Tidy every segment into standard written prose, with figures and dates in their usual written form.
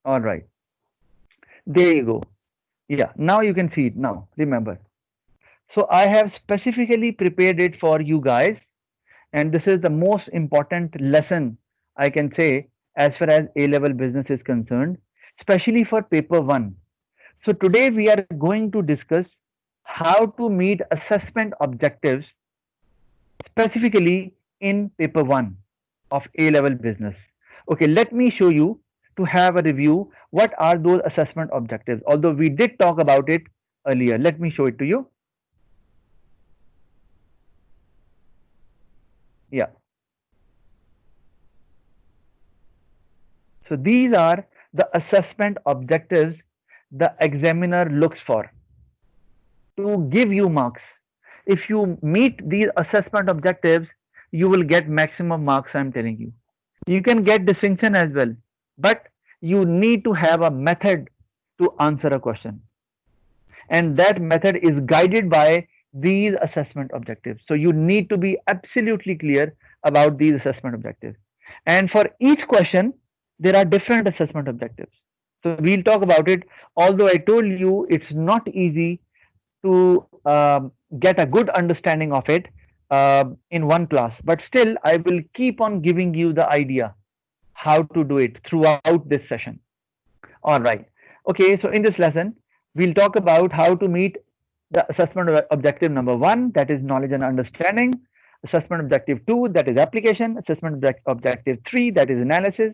All right. There you go. Yeah. Now you can see it now. Remember. So I have specifically prepared it for you guys, and this is the most important lesson I can say as far as A level business is concerned, especially for paper one. So today we are going to discuss how to meet assessment objectives specifically in paper 1 of A level business. Okay, let me show you to have a review what are those assessment objectives. Although we did talk about it earlier, let me show it to you. Yeah, so these are the assessment objectives the examiner looks for to give you marks. If you meet these assessment objectives, you will get maximum marks, I'm telling you. You can get distinction as well, but you need to have a method to answer a question, and that method is guided by these assessment objectives. So you need to be absolutely clear about these assessment objectives, and for each question there are different assessment objectives. So we'll talk about it. Although I told you it's not easy to get a good understanding of it in one class, but still I will keep on giving you the idea how to do it throughout this session. All right. Okay, so in this lesson, we'll talk about how to meet the assessment objective number one, that is knowledge and understanding, assessment objective two, that is application, assessment objective three, that is analysis,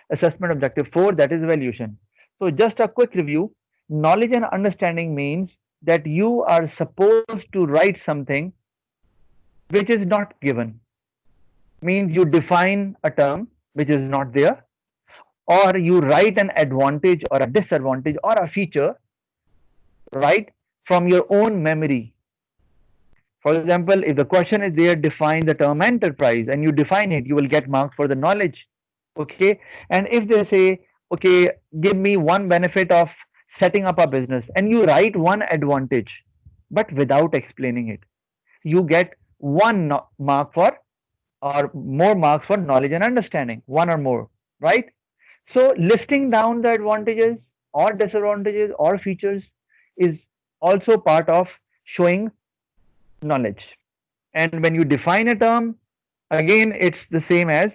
assessment objective four, that is evaluation. So, just a quick review. Knowledge and understanding means that you are supposed to write something which is not given, means you define a term which is not there, or you write an advantage or a disadvantage or a feature, right, from your own memory. For example, if the question is there, define the term enterprise, and you define it, you will get marks for the knowledge. Okay. And if they say, okay, give me one benefit of setting up a business, and you write one advantage, but without explaining it, you get one mark for, or more marks for knowledge and understanding, one or more, right? So listing down the advantages or disadvantages or features is also part of showing knowledge. And when you define a term, again, it's the same as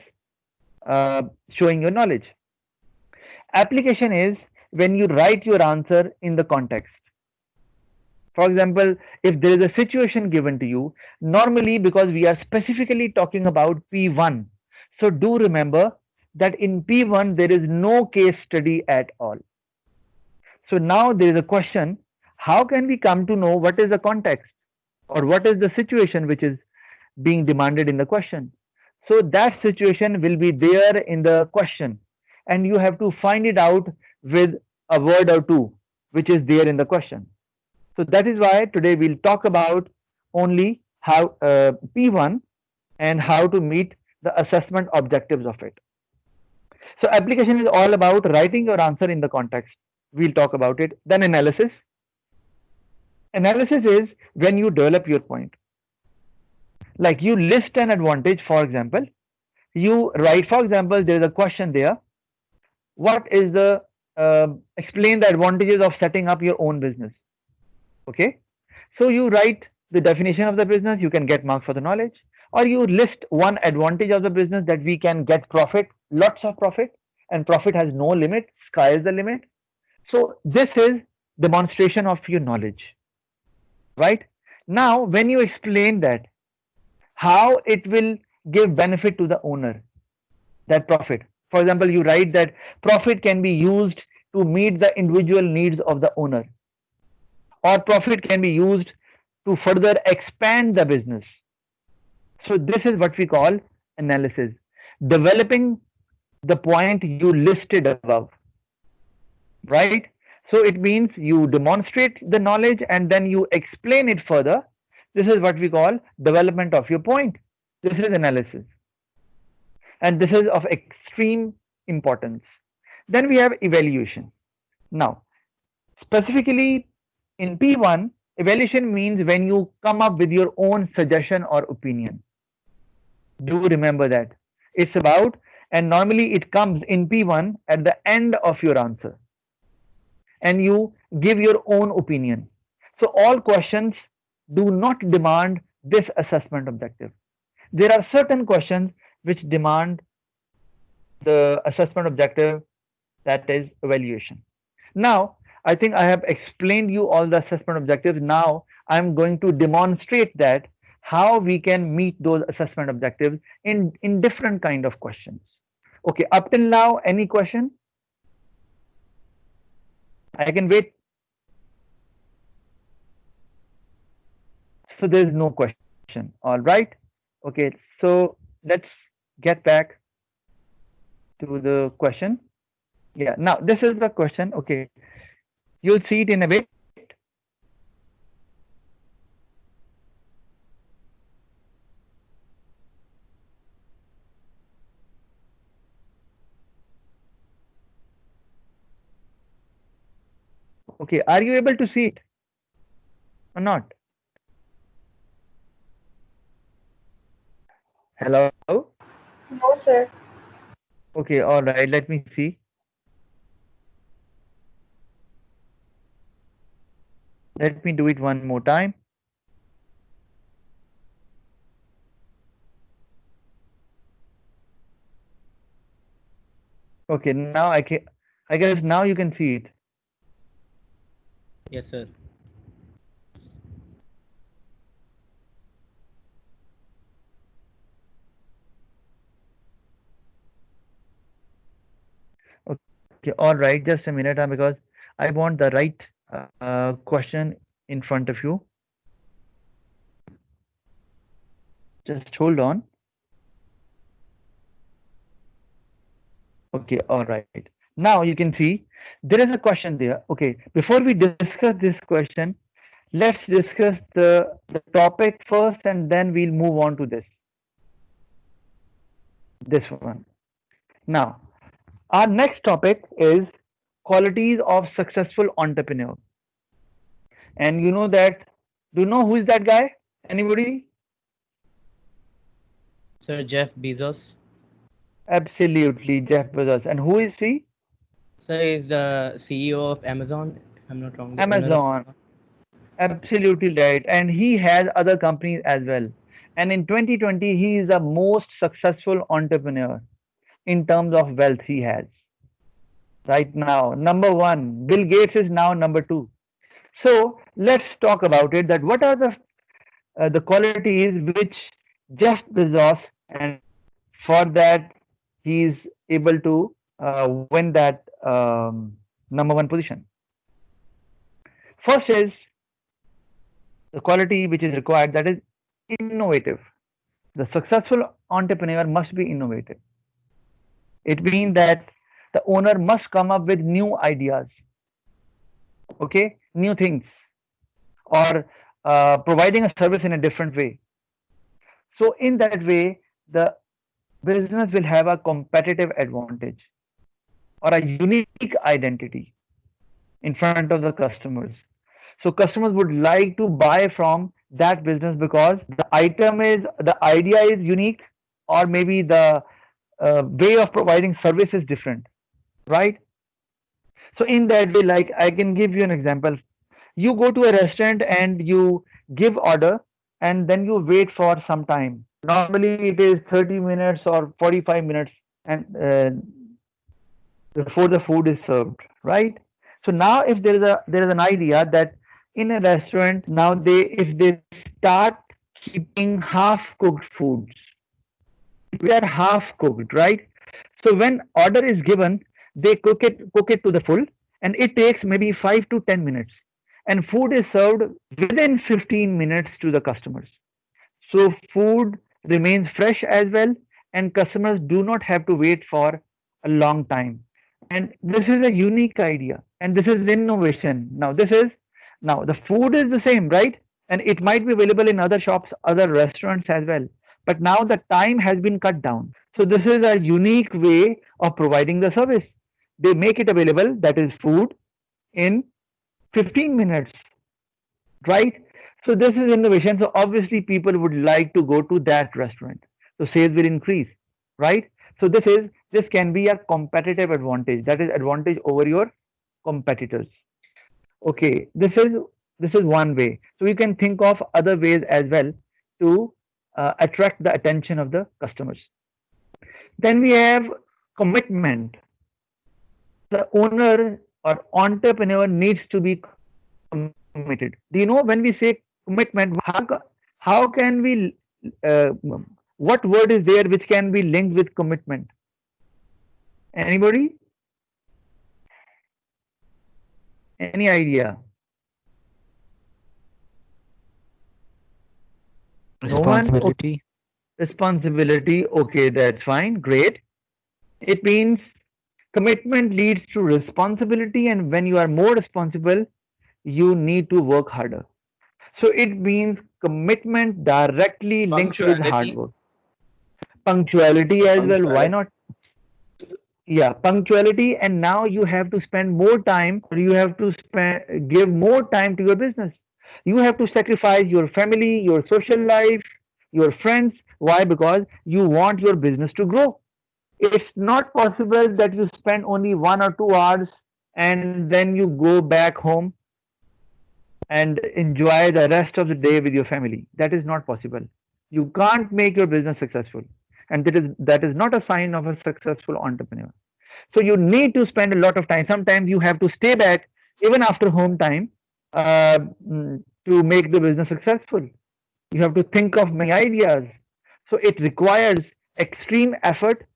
showing your knowledge. Application is when you write your answer in the context. For example, if there is a situation given to you, normally because we are specifically talking about P1, so do remember that in P1 there is no case study at all. So now there is a question, how can we come to know what is the context or what is the situation which is being demanded in the question? So that situation will be there in the question, and you have to find it out with a word or two which is there in the question. So that is why today we'll talk about only how P1 and how to meet the assessment objectives of it. So application is all about writing your answer in the context. We'll talk about it. Then analysis. Analysis is when you develop your point. Like you list an advantage, for example. You write, for example, there is a question there. What is the, explain the advantages of setting up your own business. Okay. So you write the definition of the business, you can get marks for the knowledge, or you list one advantage of the business that we can get profit, lots of profit, and profit has no limit, sky is the limit. So this is demonstration of your knowledge, right? Now, when you explain that, how it will give benefit to the owner, that profit. For example, you write that profit can be used to meet the individual needs of the owner, or profit can be used to further expand the business. So this is what we call analysis, developing the point you listed above, right? So it means you demonstrate the knowledge and then you explain it further. This is what we call development of your point. This is analysis, and this is of extreme importance. Then we have evaluation. Now, specifically in P1, evaluation means when you come up with your own suggestion or opinion. Do remember that. It's about and normally it comes in P1 at the end of your answer, and you give your own opinion. So all questions do not demand this assessment objective. There are certain questions which demand the assessment objective, that is evaluation. Now, I think I have explained you all the assessment objectives. Now, I'm going to demonstrate that how we can meet those assessment objectives in different kind of questions. Okay, up till now, any question? I can wait. So there is no question. All right. Okay, so let's get back to the question. Yeah, now this is the question. Okay, you'll see it in a bit. Okay, are you able to see it or not? Hello? No, sir. Okay, all right, let me see. Let me do it one more time. Okay, now I guess now you can see it. Yes, sir. Okay, all right, just a minute, because I want the right question in front of you. Just hold on. Okay, all right. Now you can see there is a question there. Okay, before we discuss this question, let's discuss the topic first, and then we'll move on to this one. Now, our next topic is qualities of successful entrepreneur. And you know that, do you know who is that guy? Anybody? Sir, Jeff Bezos. Absolutely, Jeff Bezos. And who is he? Sir is the CEO of Amazon. If I'm not wrong, the owner of Amazon. Amazon. Absolutely right. And he has other companies as well. And in 2020, he is the most successful entrepreneur in terms of wealth he has right now. Number one, Bill Gates is now number two. So let's talk about it. That what are the qualities which Jeff Bezos, and for that he is able to win that number one position. First is the quality which is required, that is innovative. The successful entrepreneur must be innovative. It means that the owner must come up with new ideas, okay, new things, or providing a service in a different way. So in that way, the business will have a competitive advantage or a unique identity in front of the customers. So customers would like to buy from that business because the idea is unique, or maybe the way of providing service is different, right? So in that way, like I can give you an example. You go to a restaurant and you give order, and then you wait for some time. Normally it is 30 minutes or 45 minutes, and before the food is served, right? So now if there is an idea that in a restaurant now, they if they start keeping half cooked foods, we are half cooked, right? So when order is given, they cook it to the full, and it takes maybe 5 to 10 minutes, and food is served within 15 minutes to the customers. So food remains fresh as well, and customers do not have to wait for a long time. And this is a unique idea, and this is innovation. Now the food is the same, right? And it might be available in other shops, other restaurants as well. But now the time has been cut down. So this is a unique way of providing the service. They make it available, that is food, in 15 minutes, right? So this is innovation. So obviously people would like to go to that restaurant. So sales will increase, right? So this is This can be a competitive advantage. That is advantage over your competitors. Okay, this is one way. So you can think of other ways as well to attract the attention of the customers. Then we have commitment. The owner or entrepreneur needs to be committed. Do you know when we say commitment, how can we, uh, what word is there which can be linked with commitment? Anybody? Any idea? No one? Okay. Responsibility. Responsibility. Okay, that's fine. Great. It means commitment leads to responsibility, and when you are more responsible, you need to work harder. So it means commitment directly links with hard Punctuality. work. Punctuality as well. Why Punctuality. not? Yeah, punctuality, and now you have to spend more time, or you have to give more time to your business. You have to sacrifice your family, your social life, your friends. Why? Because you want your business to grow. It's not possible that you spend only 1 or 2 hours and then you go back home and enjoy the rest of the day with your family. That is not possible. You can't make your business successful, and that is not a sign of a successful entrepreneur. So you need to spend a lot of time. Sometimes you have to stay back even after home time, to make the business successful. You have to think of many ideas. So it requires extreme effort,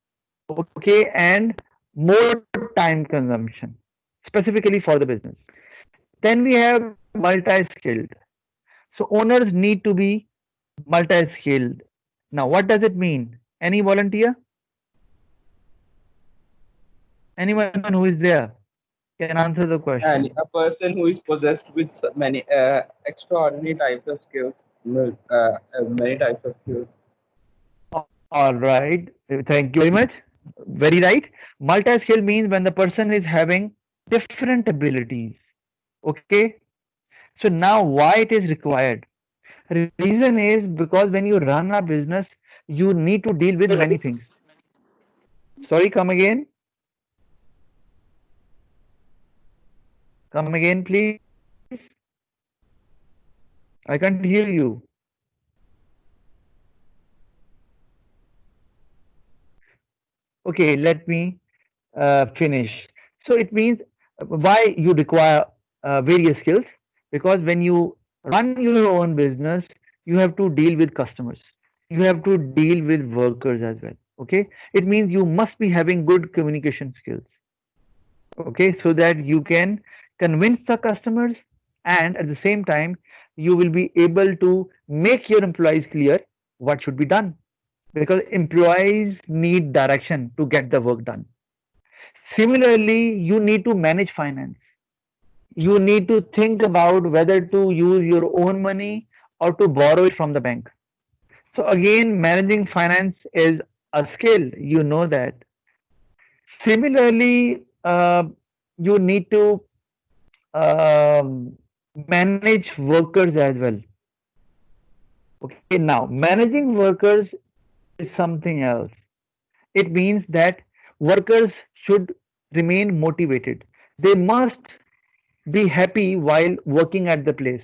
okay, and more time consumption, specifically for the business. Then we have multi-skilled. So owners need to be multi-skilled. Now, what does it mean? Any volunteer? Anyone who is there can answer the And question. a person who is possessed with many extraordinary types of skills, many types of skills. All right. Thank you very much. Very right. Multi-skill means when the person is having different abilities. Okay. So now why it is required? Reason is because when you run a business, you need to deal with many things. Sorry, come again. Come again, please. I can't hear you. Okay, let me finish. So it means why you require various skills, because when you run your own business, you have to deal with customers. You have to deal with workers as well. Okay, it means you must be having good communication skills. Okay, so that you can convince the customers, and at the same time you will be able to make your employees clear what should be done, because employees need direction to get the work done. Similarly, you need to manage finance. You need to think about whether to use your own money or to borrow it from the bank. So again, managing finance is a skill, you know that. Similarly, you need to um, manage workers as well. Okay, now managing workers is something else. It means that workers should remain motivated. They must be happy while working at the place.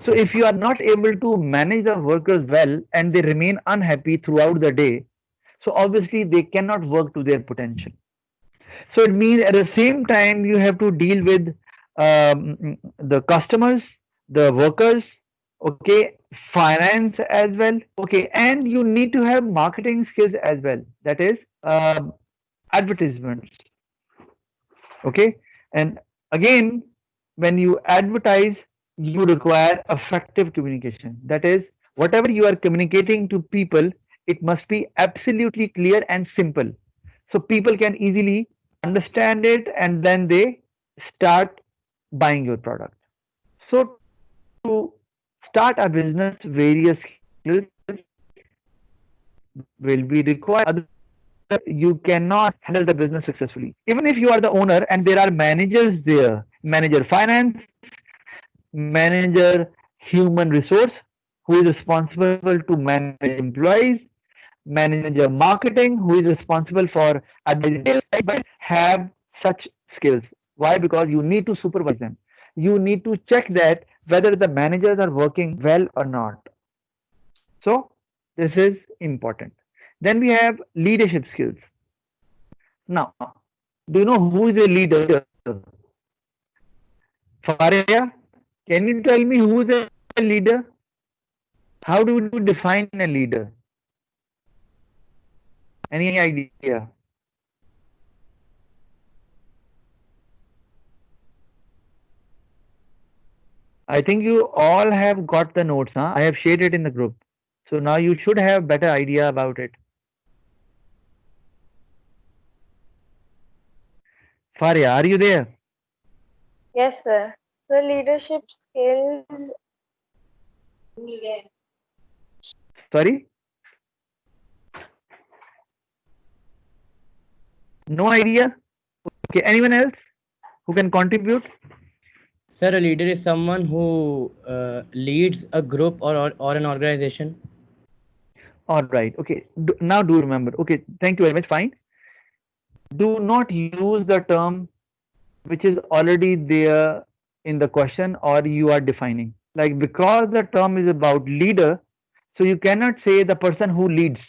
So if you are not able to manage the workers well and they remain unhappy throughout the day, so obviously they cannot work to their potential. So it means at the same time you have to deal with the customers, the workers, okay, finance as well, okay, and you need to have marketing skills as well. That is advertisements, okay, and again, when you advertise, you require effective communication. That is, whatever you are communicating to people, it must be absolutely clear and simple, so people can easily understand it and then they start buying your product. So to start a business, various skills will be required. You cannot handle the business successfully. Even if you are the owner and there are managers there, manager finance, manager human resource, who is responsible to manage employees, Manager marketing, who is responsible for at the retail side, but have such skills. Why? Because you need to supervise them. You need to check that whether the managers are working well or not. So this is important. Then we have leadership skills. Now, do you know who is a leader? Faria, can you tell me who is a leader? How do you define a leader? Any idea? I think you all have got the notes, huh? I have shared it in the group. So now you should have better idea about it. Faria, are you there? Yes, sir. So leadership skills. Sorry? No idea? Okay, anyone else who can contribute? Sir, a leader is someone who leads a group or an organization. All right. Okay. Now do remember. Okay. Thank you very much. Fine. Do not use the term which is already there in the question or you are defining. Like because the term is about leader, so you cannot say the person who leads,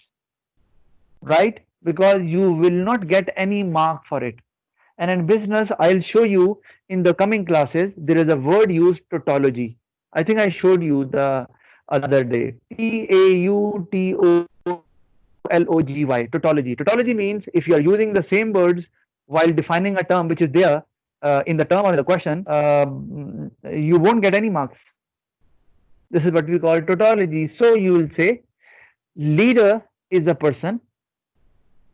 right? Because you will not get any mark for it. And in business, I'll show you in the coming classes, there is a word used, tautology. I think I showed you the other day. Tautology. Tautology. Tautology means if you are using the same words while defining a term which is there in the term or in the question, you won't get any marks. This is what we call tautology. So you will say, leader is a person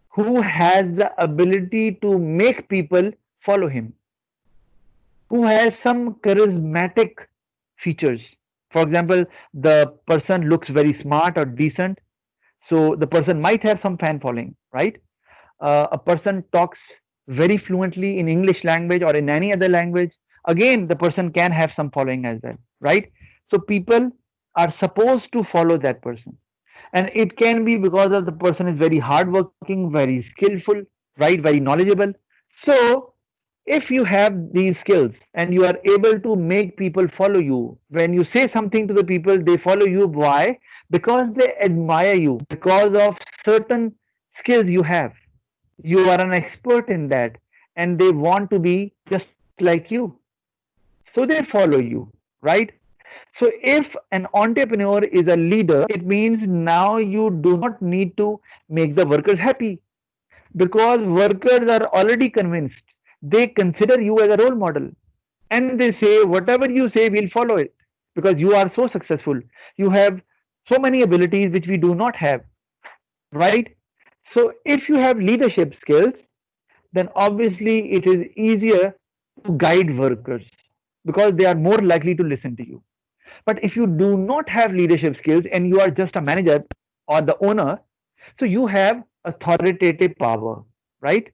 who has the ability to make people follow him, who has some charismatic features. For example, the person looks very smart or decent, so the person might have some fan following, right? A person talks very fluently in English language or in any other language. Again, the person can have some following as well, right? So people are supposed to follow that person, and it can be because of the person is very hardworking, very skillful, right, very knowledgeable. So if you have these skills and you are able to make people follow you, when you say something to the people, they follow you. Why? Because they admire you, because of certain skills you have. You are an expert in that, and they want to be just like you. So they follow you, right? So if an entrepreneur is a leader, it means now you do not need to make the workers happy because workers are already convinced. They consider you as a role model and they say, whatever you say, we'll follow it because you are so successful. You have so many abilities which we do not have, right? So if you have leadership skills, then obviously it is easier to guide workers because they are more likely to listen to you. But if you do not have leadership skills and you are just a manager or the owner, so you have authoritative power, right?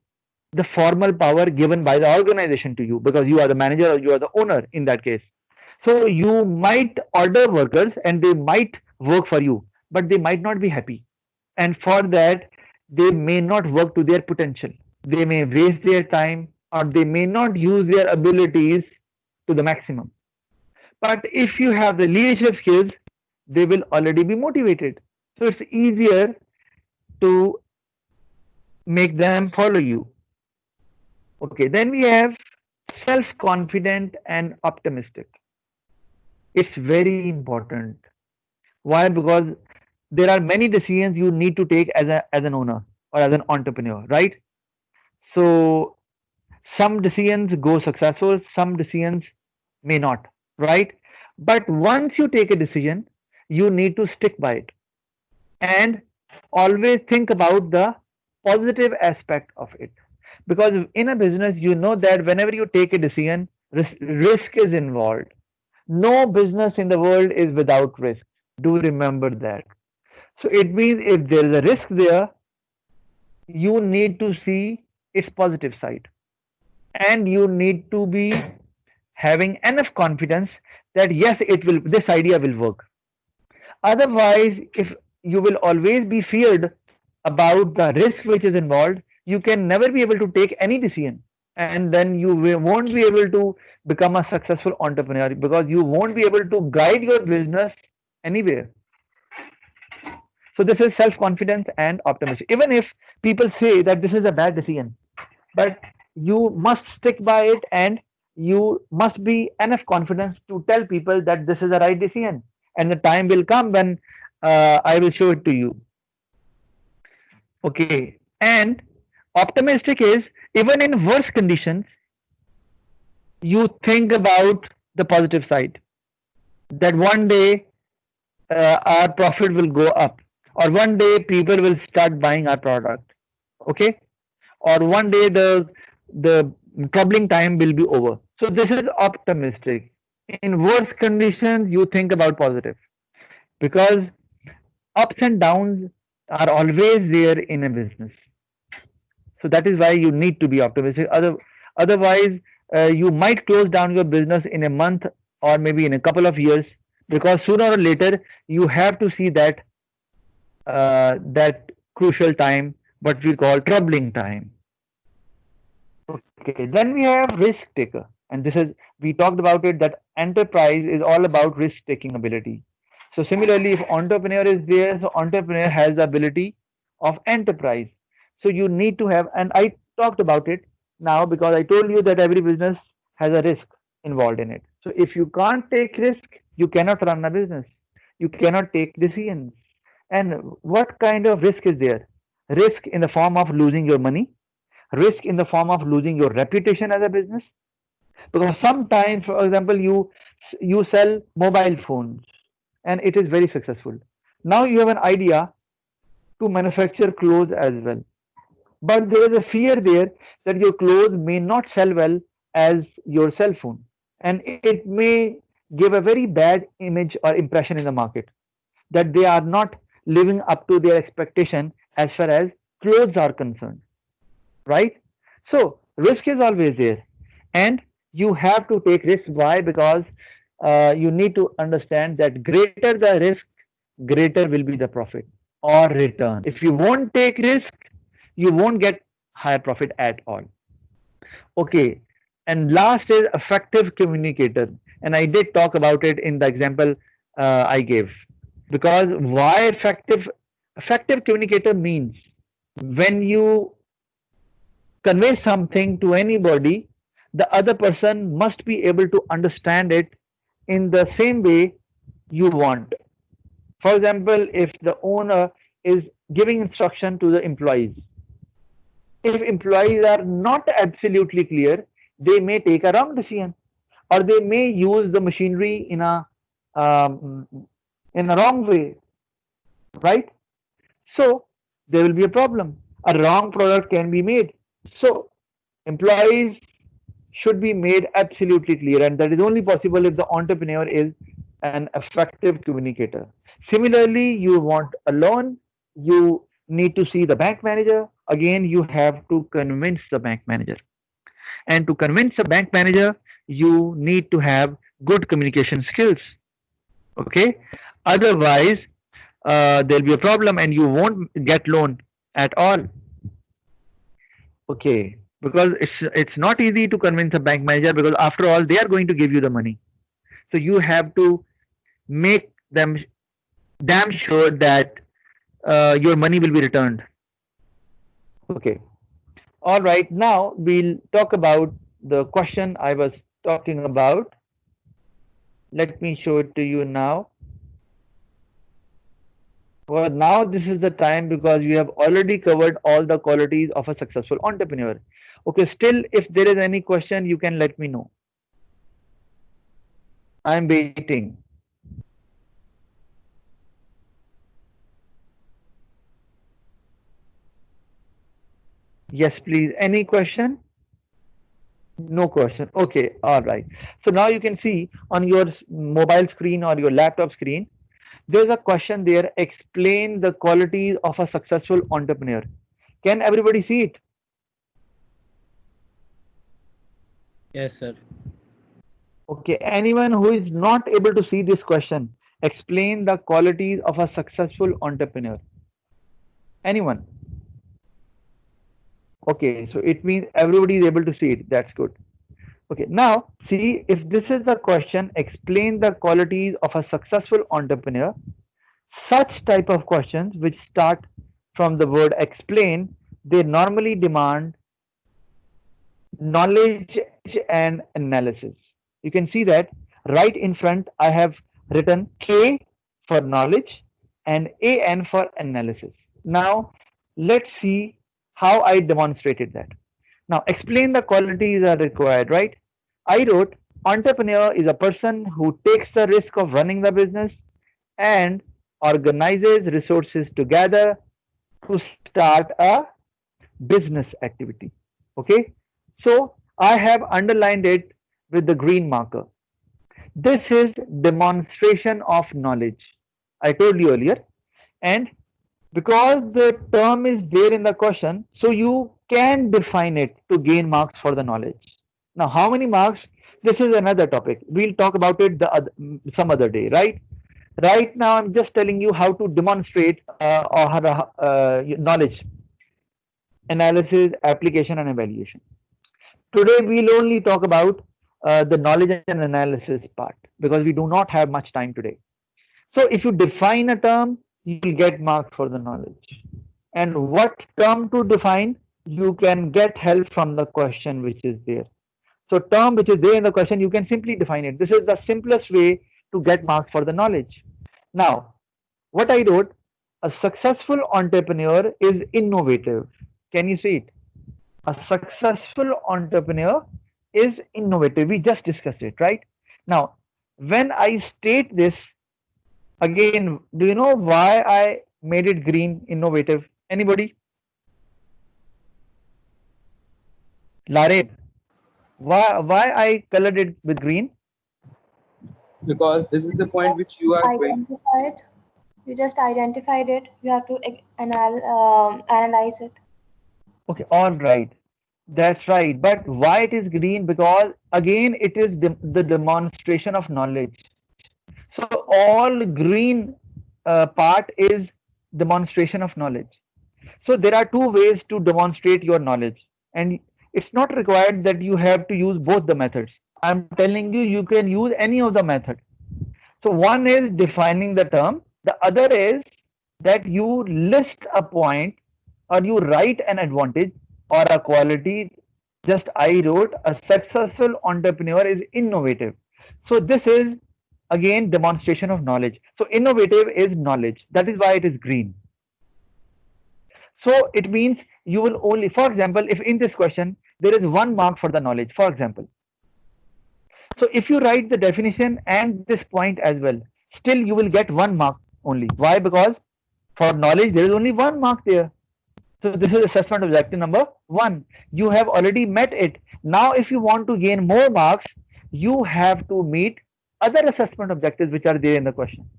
The formal power given by the organization to you because you are the manager or you are the owner in that case. So you might order workers and they might work for you, but they might not be happy. And for that, they may not work to their potential. They may waste their time or they may not use their abilities to the maximum. But if you have the leadership skills, they will already be motivated. So it's easier to make them follow you. Okay, then we have self confident and optimistic. It's very important. Why? Because there are many decisions you need to take as an owner or as an entrepreneur, right? So some decisions go successful, some decisions may not, right? But once you take a decision, you need to stick by it and always think about the positive aspect of it. Because in a business, you know that whenever you take a decision, risk is involved. No business in the world is without risk. Do remember that. So it means if there is a risk there, you need to see its positive side. And you need to be having enough confidence that yes, this idea will work. Otherwise, if you will always be feared about the risk which is involved, you can never be able to take any decision, and then you won't be able to become a successful entrepreneur because you won't be able to guide your business anywhere. So this is self-confidence and optimism. Even if people say that this is a bad decision, but you must stick by it, and you must be enough confidence to tell people that this is the right decision, and the time will come when I will show it to you. Okay, and optimistic is even in worse conditions, you think about the positive side, that one day our profit will go up, or one day people will start buying our product. Okay, or one day the troubling time will be over. So this is optimistic. In worse conditions, you think about positive, because ups and downs are always there in a business. So that is why you need to be optimistic. Otherwise, you might close down your business in a month or maybe in a couple of years, because sooner or later you have to see that crucial time, what we call troubling time. Okay, then we have risk taker, and this is, we talked about it, that enterprise is all about risk taking ability. So similarly, if entrepreneur is there, so entrepreneur has the ability of enterprise. So you need to have, and I talked about it now because I told you that every business has a risk involved in it. So if you can't take risk, you cannot run a business. You cannot take decisions. And what kind of risk is there? Risk in the form of losing your money, risk in the form of losing your reputation as a business, because sometimes, for example, you sell mobile phones and it is very successful. Now you have an idea to manufacture clothes as well, but there is a fear there that your clothes may not sell well as your cell phone, and it may give a very bad image or impression in the market, that they are not living up to their expectation as far as clothes are concerned, right? So risk is always there, and you have to take risk. Why? Because you need to understand that greater the risk, greater will be the profit or return. If you won't take risk, you won't get higher profit at all. Okay, and last is effective communicator, and I did talk about it in the example I gave. Because why effective? Effective communicator means when you convey something to anybody, the other person must be able to understand it in the same way you want. For example, if the owner is giving instruction to the employees, if employees are not absolutely clear, they may take a wrong decision, or they may use the machinery um, in a wrong way, right? So there will be a problem. A wrong product can be made. So employees should be made absolutely clear, and that is only possible if the entrepreneur is an effective communicator. Similarly, you want a loan, you need to see the bank manager. Again, you have to convince the bank manager. And to convince a bank manager, you need to have good communication skills. Okay? Otherwise, there'll be a problem and you won't get loan at all. Okay, because it's not easy to convince a bank manager, because after all they are going to give you the money. So you have to make them damn sure that your money will be returned. Okay. All right. Now we'll talk about the question I was talking about. Let me show it to you now. Well, now this is the time, because we have already covered all the qualities of a successful entrepreneur. Okay, still, if there is any question, you can let me know. I'm waiting. Yes, please. Any question? No question. Okay, all right. So now you can see on your mobile screen or your laptop screen, there's a question there. Explain the qualities of a successful entrepreneur. Can everybody see it? Yes, sir. Okay, anyone who is not able to see this question, explain the qualities of a successful entrepreneur. Anyone? Okay, so it means everybody is able to see it. That's good. Okay, now see, if this is the question, explain the qualities of a successful entrepreneur. Such type of questions which start from the word explain, they normally demand knowledge and analysis. You can see that right in front I have written K for knowledge and AN for analysis. Now let's see how I demonstrated that. Now explain the qualities are required, right? I wrote entrepreneur is a person who takes the risk of running the business and organizes resources together to start a business activity. Okay, so I have underlined it with the green marker. This is demonstration of knowledge. I told you earlier, and because the term is there in the question, so you can define it to gain marks for the knowledge. Now, how many marks? This is another topic. We'll talk about it some other day, right? Right now, I'm just telling you how to demonstrate knowledge, analysis, application, and evaluation. Today, we'll only talk about the knowledge and analysis part because we do not have much time today. So, if you define a term, you'll get marks for the knowledge. And what term to define, you can get help from the question which is there. So, term which is there in the question, you can simply define it. This is the simplest way to get marks for the knowledge. Now, what I wrote, a successful entrepreneur is innovative. Can you see it? A successful entrepreneur is innovative. We just discussed it, right? Now, when I state this, again, do you know why I made it green, innovative? Anybody? Lare, why I colored it with green? Because this is the point which you are going. Identified. You just identified it. You have to analyze it. Okay, all right. That's right. But why it is green? Because again, it is the demonstration of knowledge. So all green part is demonstration of knowledge. So there are two ways to demonstrate your knowledge, and it's not required that you have to use both the methods. I'm telling you, you can use any of the method. So one is defining the term. The other is that you list a point or you write an advantage or a quality. Just I wrote a successful entrepreneur is innovative. So this is again demonstration of knowledge. So innovative is knowledge. That is why it is green. So it means you will only, for example, if in this question there is 1 mark for the knowledge, for example. So if you write the definition and this point as well, still you will get 1 mark only. Why? Because for knowledge there is only 1 mark there. So this is assessment objective number 1. You have already met it. Now if you want to gain more marks, you have to meet other assessment objectives which are there in the question.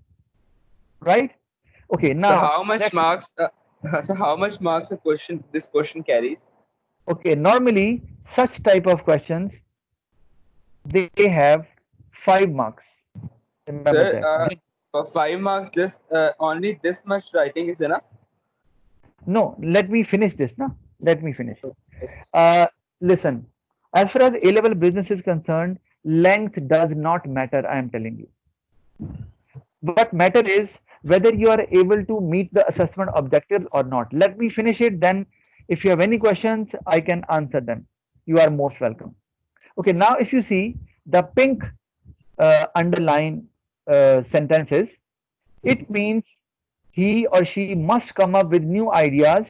Right? Okay, now so how much marks so how much marks this question carries? Okay, normally such type of questions they have 5 marks. Remember Sir, that. for 5 marks, this only this much writing is enough? No, let me finish this. No, let me finish. Listen, as far as A-level business is concerned, length does not matter. I am telling you. What matter is whether you are able to meet the assessment objectives or not. Let me finish it. Then, if you have any questions, I can answer them. You are most welcome. Okay, now if you see the pink underline sentences, it means he or she must come up with new ideas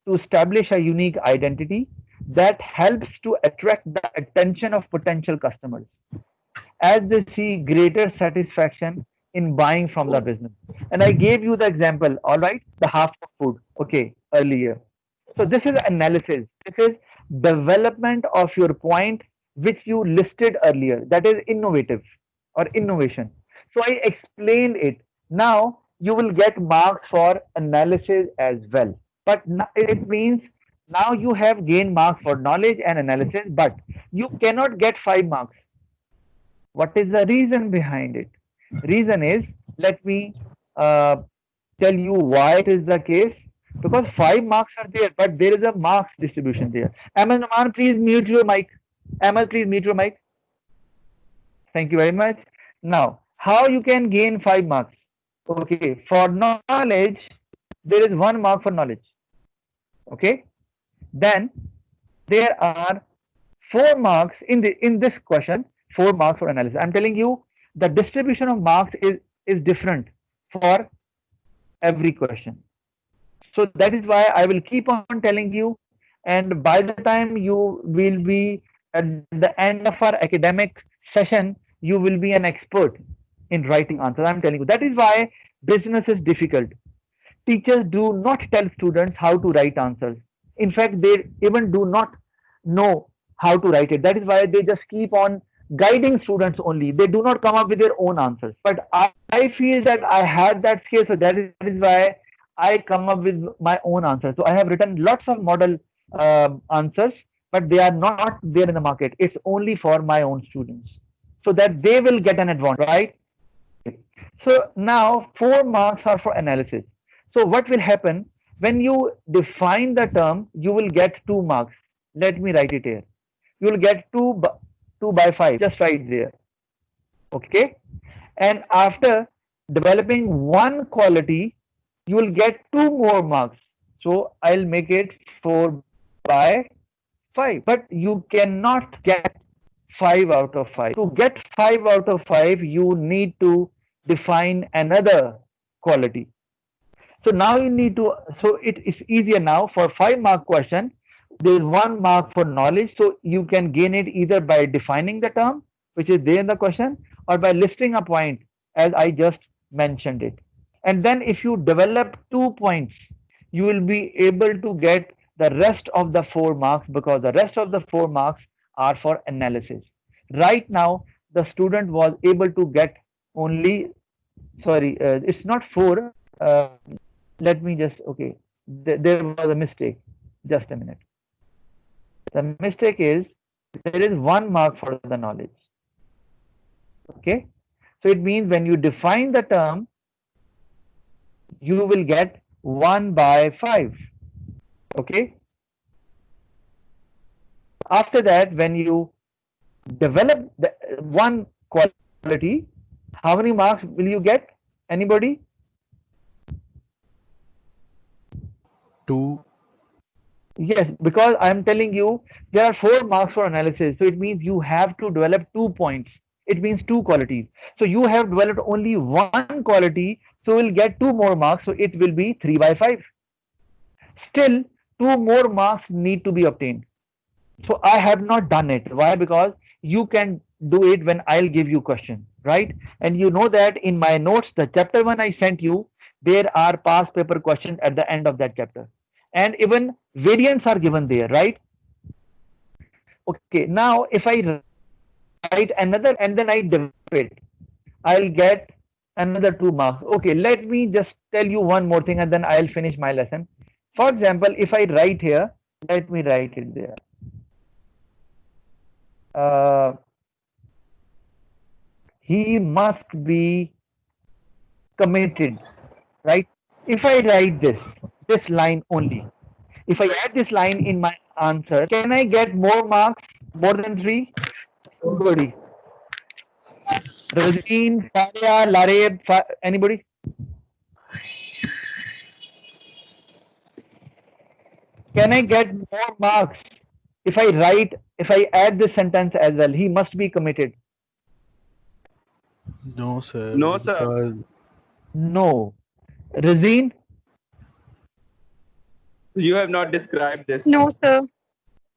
to establish a unique identity that helps to attract the attention of potential customers as they see greater satisfaction in buying from the business. And I gave you the example, all right, the half of food, okay, earlier. So this is analysis. This is development of your point which you listed earlier. That is innovative or innovation. So I explained it. Now you will get marks for analysis as well. But it means now you have gained marks for knowledge and analysis, but you cannot get 5 marks. What is the reason behind it? Reason is, let me tell you why it is the case. Because 5 marks are there, but there is a marks distribution there. Amal Naman, please mute your mic. Amal, please mute your mic. Thank you very much. Now, how you can gain 5 marks? Okay, for knowledge, there is 1 mark for knowledge. Okay, then there are 4 marks in this question. 4 marks for analysis. I'm telling you, the distribution of marks is different for every question. So that is why I will keep on telling you, and by the time you will be at the end of our academic session, you will be an expert in writing answers. I'm telling you. That is why business is difficult. Teachers do not tell students how to write answers. In fact, they even do not know how to write it. That is why they just keep on guiding students only. They do not come up with their own answers. But I feel that I have that skill, so that is why I come up with my own answers. So I have written lots of model answers, but they are not there in the market. It's only for my own students, so that they will get an advantage, right? So now 4 marks are for analysis. So what will happen when you define the term? You will get 2 marks. Let me write it here. You will get 2 by 5. Just write there. Okay. And after developing one quality, you will get 2 more marks. So I'll make it 4 by 5. But you cannot get 5 out of 5. To get 5 out of 5, you need to define another quality. So now you need to, so it is easier now for 5 mark question. There is 1 mark for knowledge. So you can gain it either by defining the term, which is there in the question, or by listing a point as I just mentioned it. And then if you develop 2 points, you will be able to get the rest of the 4 marks, because the rest of the 4 marks are for analysis. Right now, the student was able to get only, sorry, it's not 4. Let me just, okay, there was a mistake. Just a minute. The mistake is there is 1 mark for the knowledge. Okay. So it means when you define the term, you will get 1 by 5. Okay. After that, when you develop the one quality, how many marks will you get? Anybody? 2. Yes, because I am telling you there are 4 marks for analysis. So it means you have to develop 2 points. It means 2 qualities. So you have developed only 1 quality, so we'll get 2 more marks. So it will be 3 by 5. Still, 2 more marks need to be obtained. So I have not done it. Why? Because you can do it when I'll give you question, right? And you know that in my notes, the chapter 1 I sent you, there are past paper questions at the end of that chapter. And even variants are given there, right? Okay, now if I write another and then I develop it, I'll get another 2 marks. Okay, let me just tell you one more thing and then I'll finish my lesson. For example, if I write here, let me write it there. He must be committed, right? If I write this line only, if I add this line in my answer, can I get more marks, more than 3? Anybody? Razeen, Faria, Lareb, anybody? Can I get more marks if I add this sentence as well? He must be committed. No, sir. No, sir. Because No. Razeen? You have not described this. No, sir.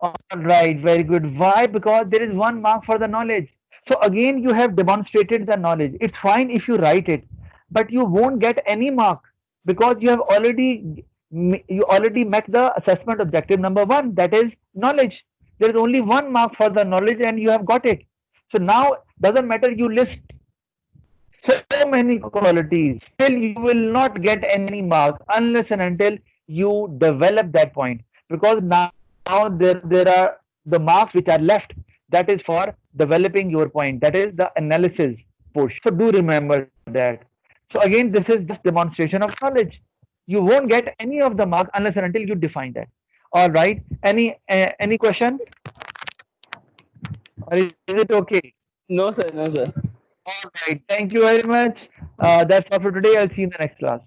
All right, very good. Why? Because there is 1 mark for the knowledge. So again, you have demonstrated the knowledge. It's fine if you write it, but you won't get any mark because you have already met the assessment objective number 1, that is knowledge. There is only 1 mark for the knowledge and you have got it. So now doesn't matter you list so many qualities, still you will not get any mark unless and until you develop that point, because now there are the marks which are left, that is for developing your point, that is the analysis portion. So do remember that. So again, this is just demonstration of knowledge. You won't get any of the mark unless and until you define that. All right. Any question? Or is it okay? No, sir. No, sir. All right. Thank you very much. That's all for today. I'll see you in the next class.